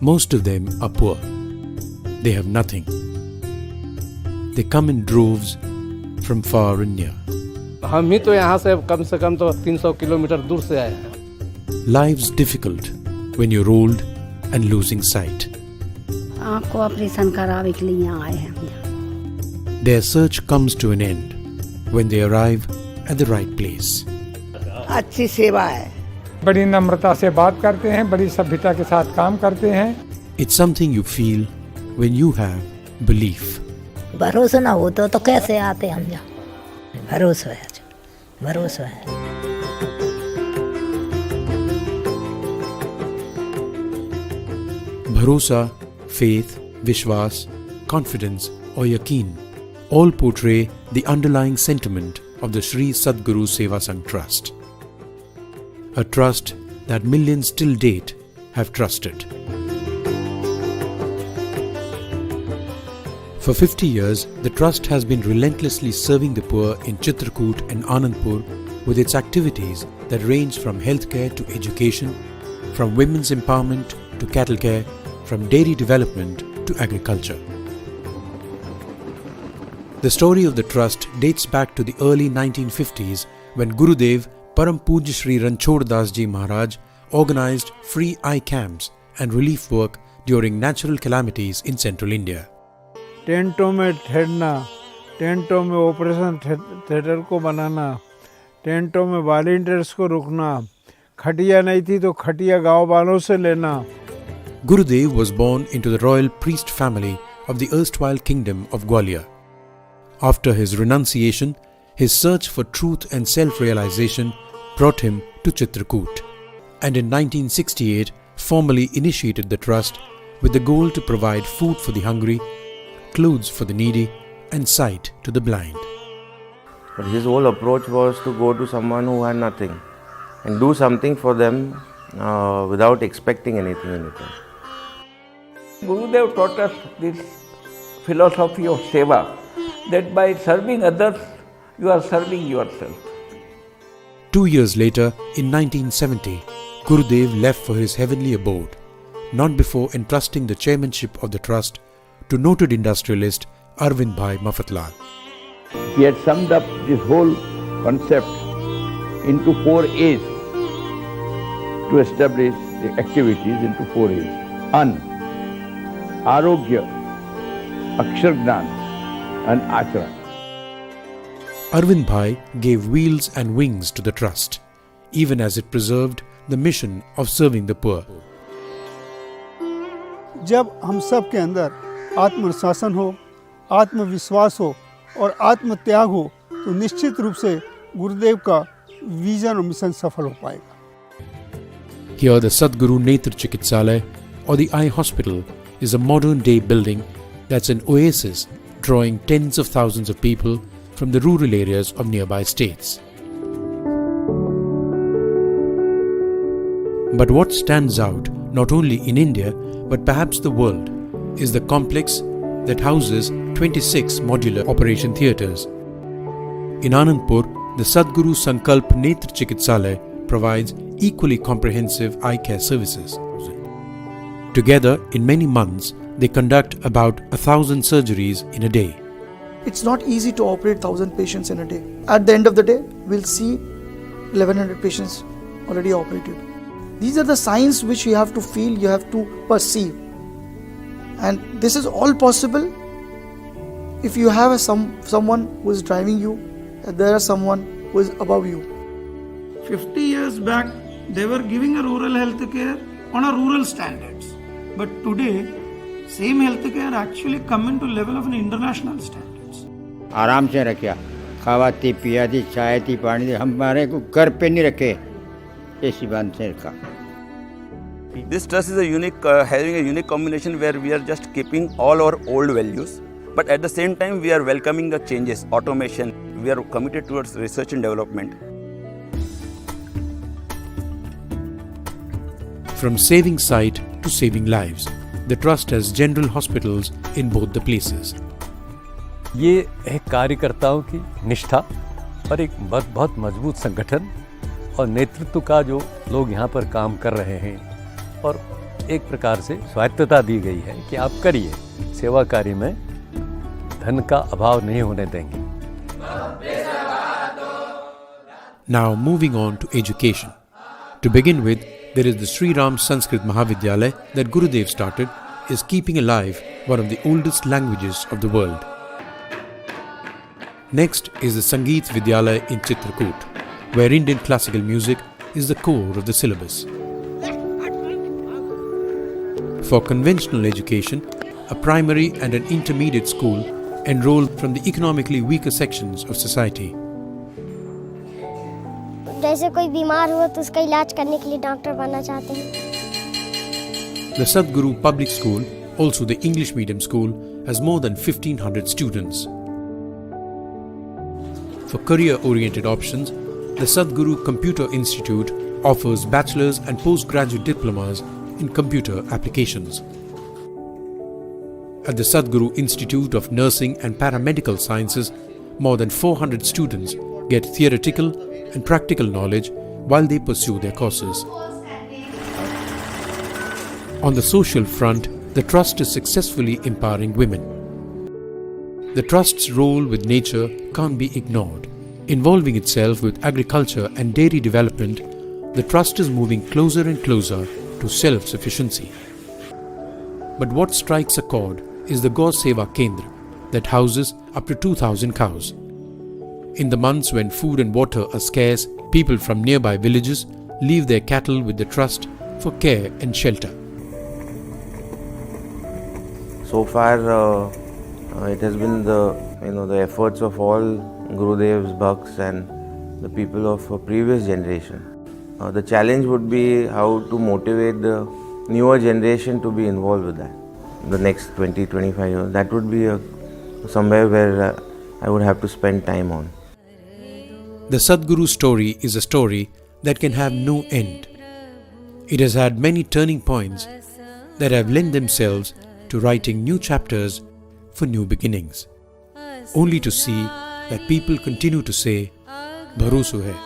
Most of them are poor. They have nothing. They come in droves from far and near. हम ही तो यहाँ से कम तो 300 kilometre दूर से आए हैं. Life's difficult when you're old and losing sight. आँख को ऑपरेशन करावे के लिए यहाँ आए हैं. Their search comes to an end when they arrive at the right place. अच्छी सेवा है. बड़ी नम्रता से बात करते हैं, बड़ी सभ्यता के साथ काम करते हैं. It's something you feel when you have belief. भरोसा ना हो तो कैसे आते हम यहाँ. भरोसा है. Bharosa, faith, Vishwas, confidence or yaqeen all portray the underlying sentiment of the Sri Sadguru Seva Sangh Trust. A trust that millions till date have trusted. For 50 years, the trust has been relentlessly serving the poor in Chitrakoot and Anandpur with its activities that range from healthcare to education, from women's empowerment to cattle care, from dairy development to agriculture. The story of the trust dates back to the early 1950s when Gurudev Param Pujya Shri Ranchhod Das Ji Maharaj organized free eye camps and relief work during natural calamities in central India. टेंटों में ठहरना, टेंटों में operation theatre को बनाना, टेंटों में volunteers को रुकना, खटिया नहीं थी तो खटिया गांव वालों से लेना. Gurudev was born into the royal priest family of the erstwhile kingdom of Gwalior. After his renunciation, his search for truth and self-realization brought him to Chitrakoot, and in 1968 formally initiated the trust with the goal to provide food for the hungry, clothes for the needy and sight to the blind. But his whole approach was to go to someone who had nothing and do something for them without expecting anything in return. Gurudev taught us this philosophy of Seva, that by serving others, you are serving yourself. 2 years later, in 1970, Gurudev left for his heavenly abode, not before entrusting the chairmanship of the trust to noted industrialist Arvind Bhai Mafatlal. He had summed up this whole concept into 4 A's to establish the activities into 4 A's. An, Arogya, Akshar-Gnan and Acharan. Arvind Bhai gave wheels and wings to the trust, even as it preserved the mission of serving the poor. जब हम सब के अंदर आत्मशासन हो, आत्मविश्वास हो और आत्मत्याग हो तो निश्चित रूप से गुरुदेव का विजन और मिशन सफल हो पाएगा. Here the Sadguru Netra Chikitsalaya or the eye hospital is a modern day building that's an oasis drawing tens of thousands of people from the rural areas of nearby states. But what stands out not only in India but perhaps the world is the complex that houses 26 modular operation theatres. In Anandpur, the Sadguru Sankalp Netra Chikitsalaya provides equally comprehensive eye care services. Together, in many months, they conduct about 1,000 surgeries in a day. It's not easy to operate 1,000 patients in a day. At the end of the day, we'll see 1,100 patients already operated. These are the signs which you have to feel, you have to perceive. And this is all possible if you have someone who is driving you, and there is someone who is above you. 50 years back, they were giving a rural health care on a rural standards. But today, same health care actually come into level of an international standards. आराम से रखा, खावाती पियाती चाय थी पानी थी, हमारे को घर पे नहीं रखे, ऐसी बात से रखा. This trust is having a unique combination where we are just keeping all our old values, but at the same time we are welcoming the changes, automation. We are committed towards research and development. From saving sight to saving lives, the trust has general hospitals in both the places. ये एक कार्यकर्ताओं की निष्ठा और एक बहुत मजबूत संगठन और नेतृत्व का जो लोग यहाँ पर काम कर रहे हैं और एक प्रकार से स्वायत्तता दी गई है कि आप करिए, सेवा कार्य में धन का अभाव नहीं होने देंगे। Now moving on to education. To begin with, there is the Sri Ram Sanskrit Mahavidyalaya that Gurudev started, is keeping alive one of the oldest languages of the world. Next is the Sangeet Vidyalaya in Chitrakoot, where Indian classical music is the core of the syllabus. For conventional education, a primary and an intermediate school enroll from the economically weaker sections of society. जैसे कोई बीमार हो तो उसका इलाज करने के लिए डॉक्टर बनना चाहते हैं। The Sadguru Public School, also the English medium school, has more than 1,500 students. For career-oriented options, the Sadguru Computer Institute offers bachelor's and postgraduate diplomas in computer applications. At the Sadguru Institute of Nursing and Paramedical Sciences, more than 400 students get theoretical and practical knowledge while they pursue their courses. On the social front, the Trust is successfully empowering women. The Trust's role with nature can't be ignored. Involving itself with agriculture and dairy development, the Trust is moving closer and closer to self-sufficiency. But what strikes a chord is the Gau Seva Kendra that houses up to 2,000 cows. In the months when food and water are scarce, people from nearby villages leave their cattle with the Trust for care and shelter. So far, it has been the efforts of all Gurudev's bhaks and the people of a previous generation. The challenge would be how to motivate the newer generation to be involved with that. The next 20-25 years, that would be somewhere where I would have to spend time on. The Sadguru story is a story that can have no end. It has had many turning points that have lent themselves to writing new chapters for new beginnings, only to see that people continue to say, Bharoso hai.